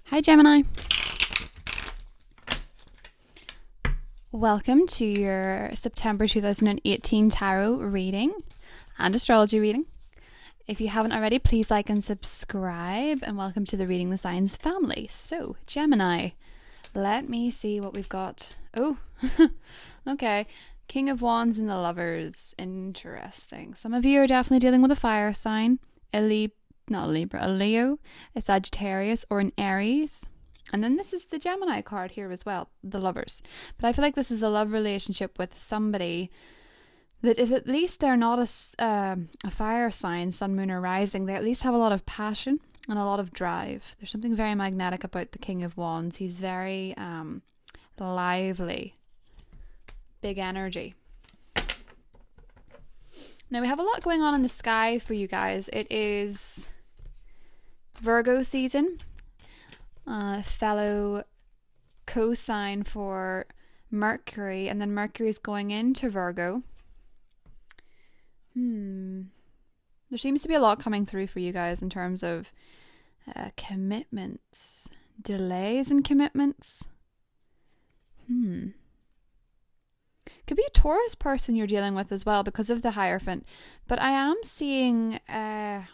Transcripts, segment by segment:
Hi Gemini. Welcome to your September 2018 tarot reading and astrology reading. If you haven't already, please like and subscribe, and welcome to the Reading the Signs family. So, Gemini, let me see what we've got. Oh, okay. King of Wands and the Lovers. Interesting. Some of you are definitely dealing with a fire sign. A Leo, a Sagittarius, or an Aries. And then this is the Gemini card here as well, the Lovers. But I feel like this is a love relationship with somebody that, if at least they're not a fire sign, sun, moon, or rising, they at least have a lot of passion and a lot of drive. There's something very magnetic about the King of Wands. He's very lively, big energy. Now we have a lot going on in the sky for you guys. It is Virgo season, fellow co-sign for Mercury, and then Mercury is going into Virgo. There seems to be a lot coming through for you guys in terms of commitments, delays in commitments. Could be a Taurus person you're dealing with as well because of the Hierophant. But I am seeing, I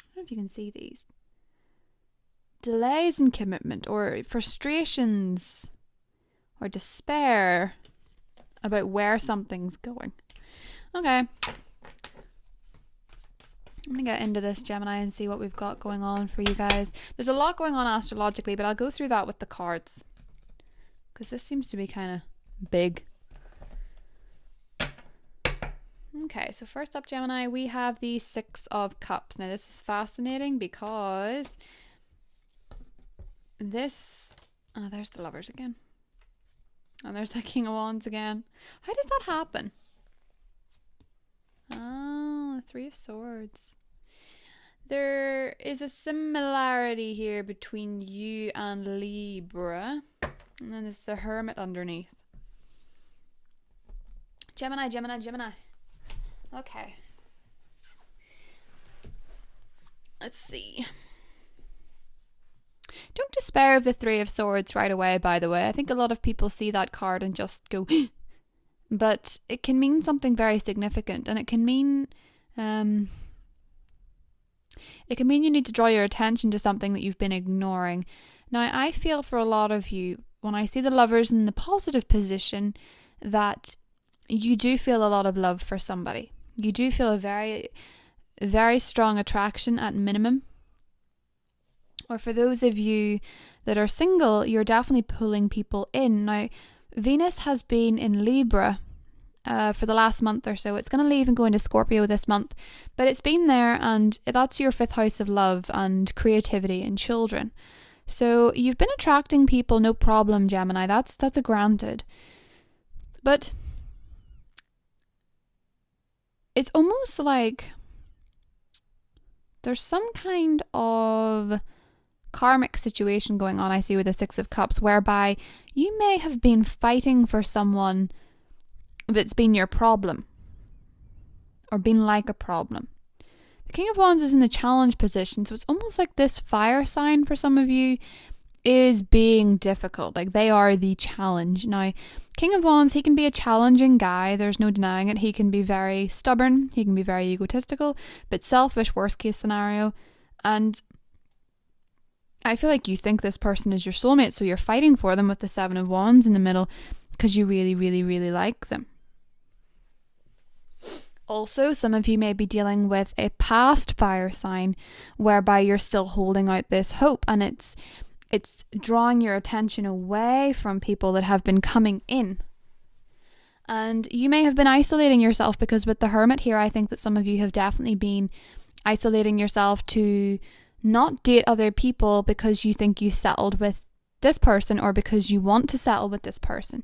don't know if you can see these. Delays in commitment, or frustrations or despair about where something's going. Okay. I'm going to get into this, Gemini, and see what we've got going on for you guys. There's a lot going on astrologically, but I'll go through that with the cards, because this seems to be kind of big. Okay, so first up, Gemini, we have the Six of Cups. Now, this is fascinating because this... Oh, there's the Lovers again. And there's the King of Wands again. How does that happen? Oh, the Three of Swords. There is a similarity here between you and Libra. And then there's the Hermit underneath. Gemini, Gemini, Gemini. Okay. Let's see. Don't despair of the Three of Swords right away, by the way. I think a lot of people see that card and just go... But it can mean something very significant, and it can mean you need to draw your attention to something that you've been ignoring. Now, I feel for a lot of you, when I see the Lovers in the positive position, that you do feel a lot of love for somebody. You do feel a very, very strong attraction at minimum. Or for those of you that are single, you're definitely pulling people in. Now, Venus has been in Libra for the last month or so. It's going to leave and go into Scorpio this month. But it's been there, and that's your fifth house of love and creativity and children. So you've been attracting people, no problem, Gemini. That's a granted. But it's almost like there's some kind of karmic situation going on, I see, with the Six of Cups, whereby you may have been fighting for someone that's been your problem, or been like a problem. The King of Wands is in the challenge position, so it's almost like this fire sign for some of you is being difficult. Like, they are the challenge. Now, King of Wands, he can be a challenging guy, there's no denying it. He can be very stubborn, he can be very egotistical, but selfish, worst case scenario. And I feel like you think this person is your soulmate, so you're fighting for them with the Seven of Wands in the middle because you really, really, really like them. Also, some of you may be dealing with a past fire sign whereby you're still holding out this hope, and it's drawing your attention away from people that have been coming in. And you may have been isolating yourself, because with the Hermit here, I think that some of you have definitely been isolating yourself to not date other people because you think you settled with this person, or because you want to settle with this person.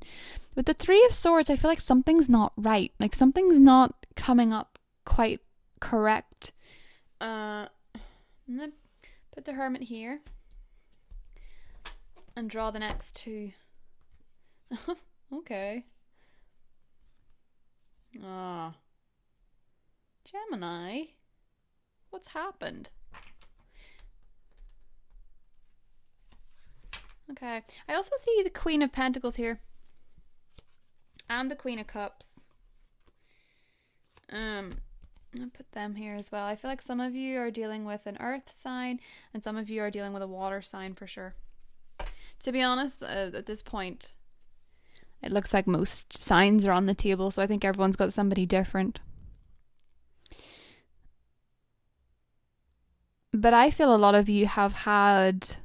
With the Three of Swords, I feel like something's not right. Like, something's not coming up quite correct. I'm gonna put the Hermit here and draw the next two. Okay. Gemini, what's happened? Okay. I also see the Queen of Pentacles here. And the Queen of Cups. I'll put them here as well. I feel like some of you are dealing with an earth sign and some of you are dealing with a water sign for sure. To be honest, at this point, it looks like most signs are on the table, so I think everyone's got somebody different. But I feel a lot of you have had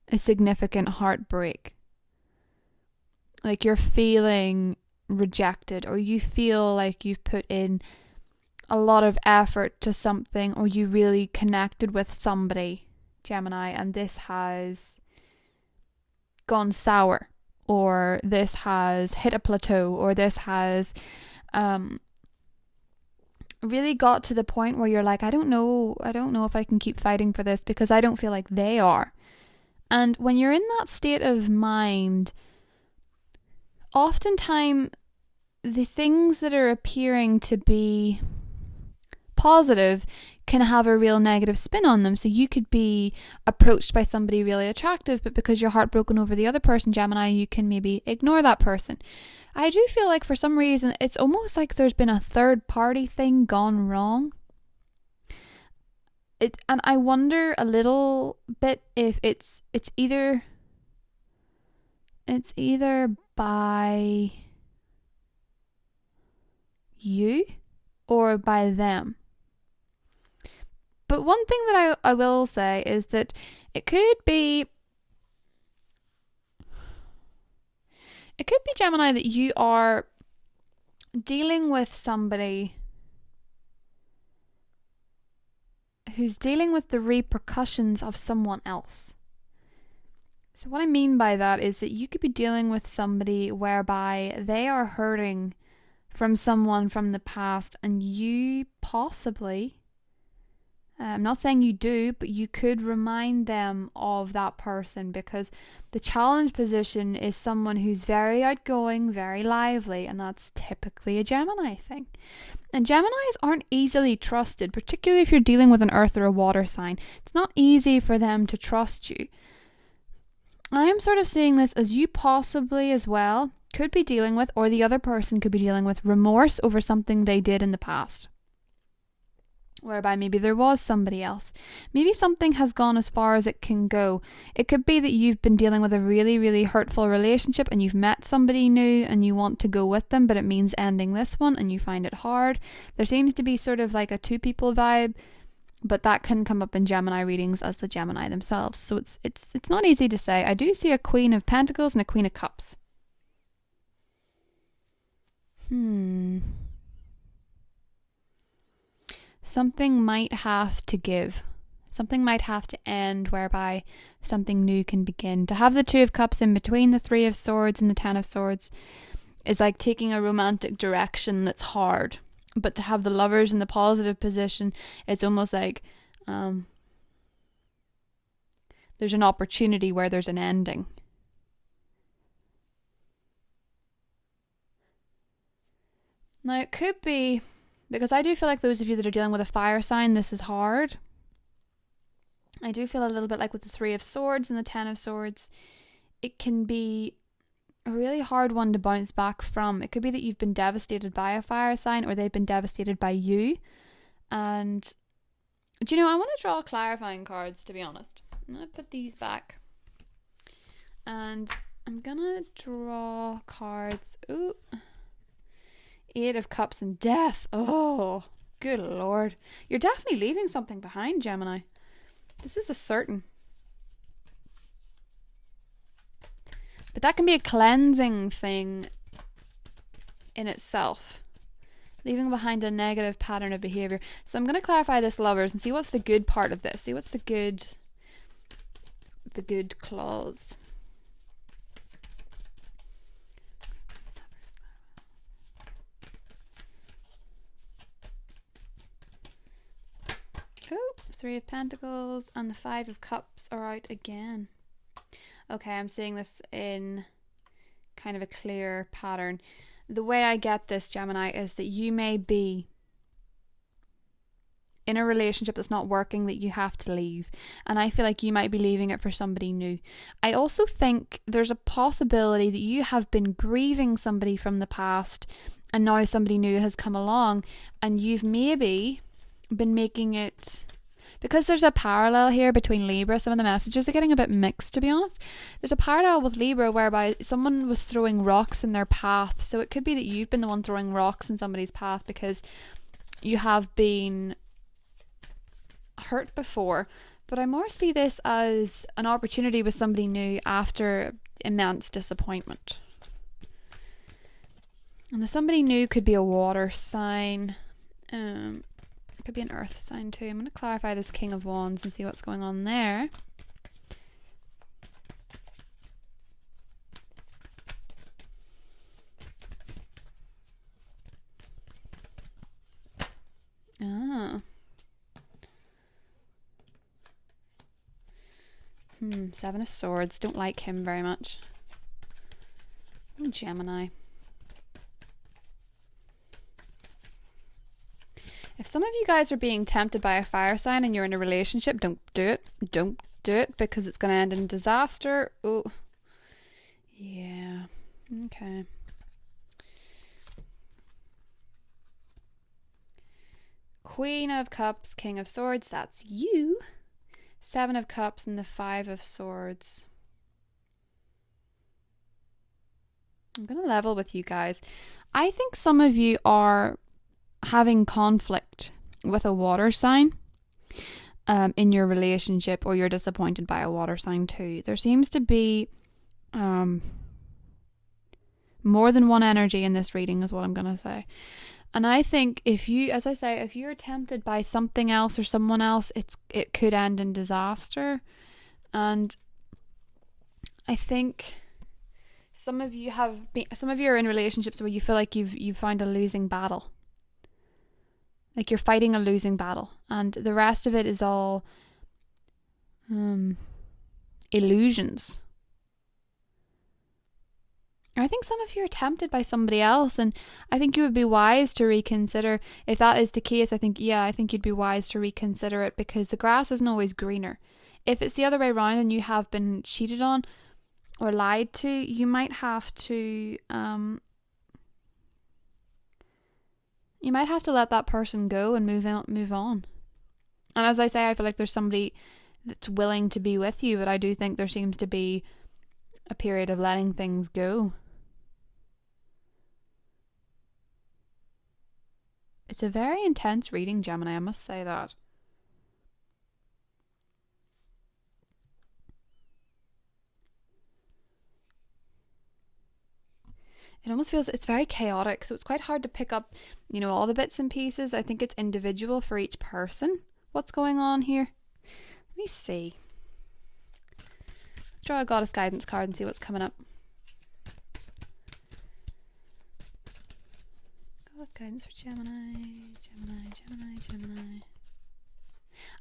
a significant heartbreak. Like you're feeling rejected, or you feel like you've put in a lot of effort to something, or you really connected with somebody, Gemini, and this has gone sour, or this has hit a plateau, or this has really got to the point where you're like, I don't know if I can keep fighting for this because I don't feel like they are. And when you're in that state of mind, oftentimes the things that are appearing to be positive can have a real negative spin on them. So you could be approached by somebody really attractive, but because you're heartbroken over the other person, Gemini, you can maybe ignore that person. I do feel like for some reason it's almost like there's been a third party thing gone wrong. And I wonder a little bit if it's either by you or by them. But one thing that I will say is that it could be Gemini, that you are dealing with somebody who's dealing with the repercussions of someone else. So what I mean by that is that you could be dealing with somebody whereby they are hurting from someone from the past, and you possibly, I'm not saying you do, but you could remind them of that person, because the challenge position is someone who's very outgoing, very lively, and that's typically a Gemini thing. And Geminis aren't easily trusted, particularly if you're dealing with an earth or a water sign. It's not easy for them to trust you. I am sort of seeing this as you possibly as well could be dealing with, or the other person could be dealing with, remorse over something they did in the past. Whereby maybe there was somebody else. Maybe something has gone as far as it can go. It could be that you've been dealing with a really, really hurtful relationship and you've met somebody new and you want to go with them, but it means ending this one and you find it hard. There seems to be sort of like a two people vibe, but that can come up in Gemini readings as the Gemini themselves. So it's not easy to say. I do see a Queen of Pentacles and a Queen of Cups. Something might have to give. Something might have to end, whereby something new can begin. To have the Two of Cups in between the Three of Swords and the Ten of Swords is like taking a romantic direction that's hard. But to have the Lovers in the positive position, it's almost like there's an opportunity where there's an ending. Now it could be, because I do feel like those of you that are dealing with a fire sign, this is hard. I do feel a little bit like with the Three of Swords and the Ten of Swords, it can be a really hard one to bounce back from. It could be that you've been devastated by a fire sign, or they've been devastated by you. And do you know, I want to draw clarifying cards, to be honest. I'm going to put these back. And I'm going to draw cards. Ooh. Eight of Cups and Death. Oh, good Lord. You're definitely leaving something behind, Gemini. This is a certain. But that can be a cleansing thing in itself. Leaving behind a negative pattern of behavior. So I'm going to clarify this, Lovers, and see what's the good part of this. See what's the good clause. Oh, Three of Pentacles and the Five of Cups are out again. Okay, I'm seeing this in kind of a clear pattern. The way I get this, Gemini, is that you may be in a relationship that's not working that you have to leave. And I feel like you might be leaving it for somebody new. I also think there's a possibility that you have been grieving somebody from the past and now somebody new has come along, and you've maybe been making it, because there's a parallel here between Libra. Some of the messages are getting a bit mixed, to be honest. There's a parallel with Libra whereby someone was throwing rocks in their path. So it could be that you've been the one throwing rocks in somebody's path because you have been hurt before. But I more see this as an opportunity with somebody new after immense disappointment. And the somebody new could be a water sign. Could be an earth sign too. I'm going to clarify this King of Wands and see what's going on there. Seven of Swords. Don't like him very much. Gemini. If some of you guys are being tempted by a fire sign and you're in a relationship, don't do it. Don't do it, because it's going to end in disaster. Oh, yeah. Okay. Queen of Cups, King of Swords. That's you. Seven of Cups and the Five of Swords. I'm going to level with you guys. I think some of you are having conflict with a water sign in your relationship, or you're disappointed by a water sign too. There seems to be more than one energy in this reading is what I'm going to say. And I think if you, as I say, if you're tempted by something else or someone else, it could end in disaster. And I think some of you are in relationships where you feel like you've found a losing battle. Like you're fighting a losing battle, and the rest of it is all illusions. I think some of you are tempted by somebody else, and I think you would be wise to reconsider. If that is the case, I think you'd be wise to reconsider it, because the grass isn't always greener. If it's the other way around and you have been cheated on or lied to, you might have to let that person go and move on. And as I say, I feel like there's somebody that's willing to be with you, but I do think there seems to be a period of letting things go. It's a very intense reading, Gemini, I must say that. It almost feels, it's very chaotic, so it's quite hard to pick up, all the bits and pieces. I think it's individual for each person. What's going on here? Let me see. Draw a Goddess Guidance card and see what's coming up. Goddess Guidance for Gemini.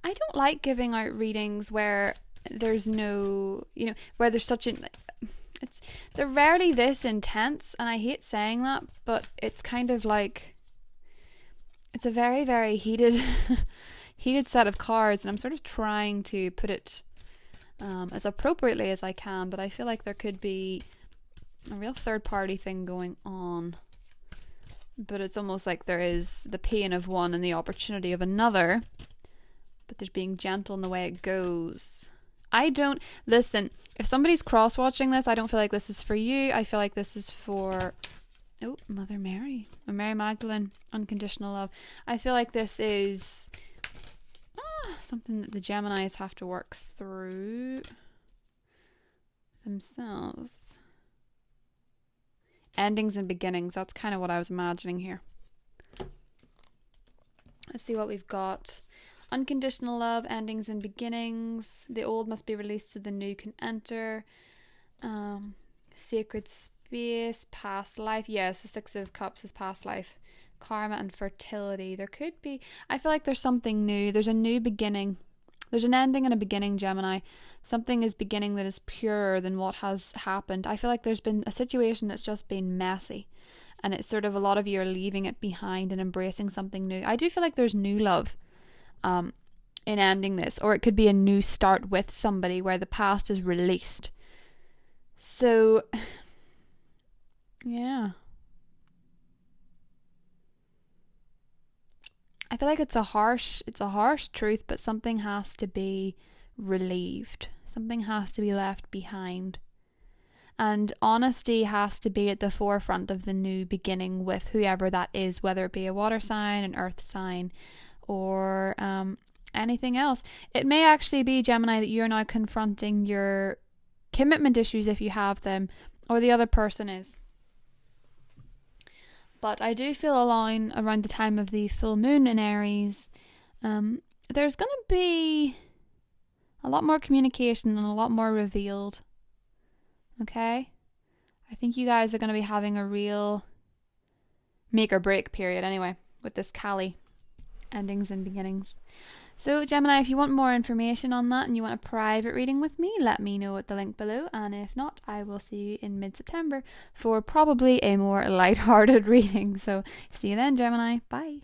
I don't like giving out readings where there's no, where there's such an... They're rarely this intense, and I hate saying that, but it's kind of like, it's a very, very heated set of cards, and I'm sort of trying to put it as appropriately as I can, but I feel like there could be a real third party thing going on, but it's almost like there is the pain of one and the opportunity of another, but there's being gentle in the way it goes. Listen, if somebody's cross-watching this, I don't feel like this is for you. I feel like this is for, Mother Mary, or Mary Magdalene, unconditional love. I feel like this is something that the Geminis have to work through themselves. Endings and beginnings, that's kind of what I was imagining here. Let's see what we've got. Unconditional love, endings and beginnings. The old must be released so the new can enter. Sacred space, past life. Yes, the Six of Cups is past life. Karma and fertility. There could be, I feel like there's something new. There's a new beginning. There's an ending and a beginning, Gemini. Something is beginning that is purer than what has happened. I feel like there's been a situation that's just been messy, and it's sort of a lot of you are leaving it behind and embracing something new. I do feel like there's new love. in ending this, or it could be a new start with somebody where the past is released. So yeah, I feel like it's a harsh truth, but something has to be relieved. Something has to be left behind. And honesty has to be at the forefront of the new beginning with whoever that is, whether it be a water sign, an earth sign, or anything else. It may actually be, Gemini, that you're now confronting your commitment issues if you have them, or the other person is. But I do feel around the time of the full moon in Aries, there's going to be a lot more communication and a lot more revealed. Okay? I think you guys are going to be having a real make or break period anyway with this Kali, endings and beginnings. So Gemini, if you want more information on that and you want a private reading with me, let me know at the link below, and if not, I will see you in mid-September for probably a more light-hearted reading. So see you then, Gemini. Bye.